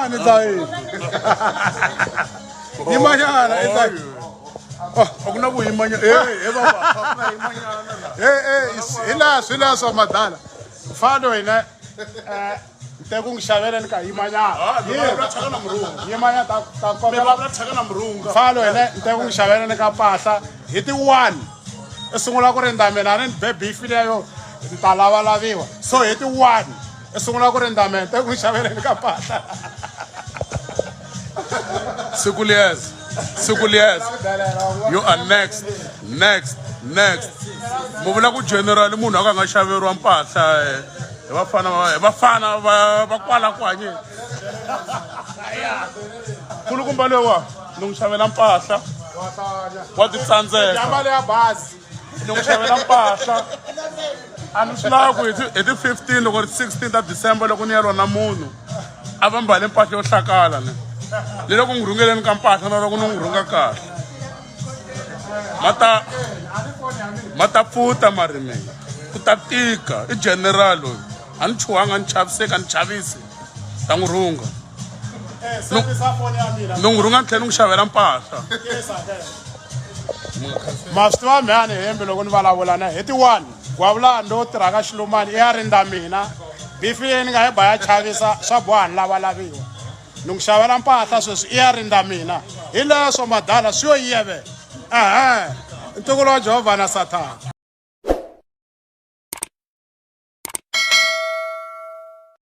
Yimanyana ndzayi. Yimanyana ndzayi. Oh, akuna ku yimanyana. Baba, akuna yimanyana. Ila swa madala. Mfana wena Teko ngixavela ni ka yimanyana. Va tshaka na murunga. Yimanyana ta kombela Va tshaka na murunga. mfana wena Teko ngixavela ni ka mpahla hi ti 1. I sungula ku rinda mina ni be beef leyo ni ta lavalaviwa. So hi ti 1 I sungula ku rinda mina Teko ngixavela ni ka mpahla. Sikulias. You are next. Muvula ku general munhu aka nga xaveriwa mpahla vafana va kwala kwanye. Kulukumba lewa ni n'wi xavela mpahla wa ti tsandzeka. Mali ya bazi. Ni n'wi xavela mpahla a ni swi lava ku hi ti 15 loko ri 16 ta December loko ni ya rona munhu a va mbale mpahla yo hlakala ni le loko n'wi rhungeleni ka mpahla na loko ni n'wi rhunga kahle mata pfuta marimi ku ta tika I general loyi a ni chuhanga ni chaviseki a ni chavisi ta n'wi rhunga ni n'wi rhunga ni tlhela ni n'wi xavela mpahla. Maswi wa mhani hembe loko ni vulavulana hi ti 1 Gwavulani lo tirhaka xilumani I ya rinda mina beef leyi ni nga yi ba ya chavisa swa boha ni lavalaviwa ni n'wi xavela mpahla sweswi I ya rinda mina hi leswo madala swi yo yeve ntukulu wa Jehovha na Sathana.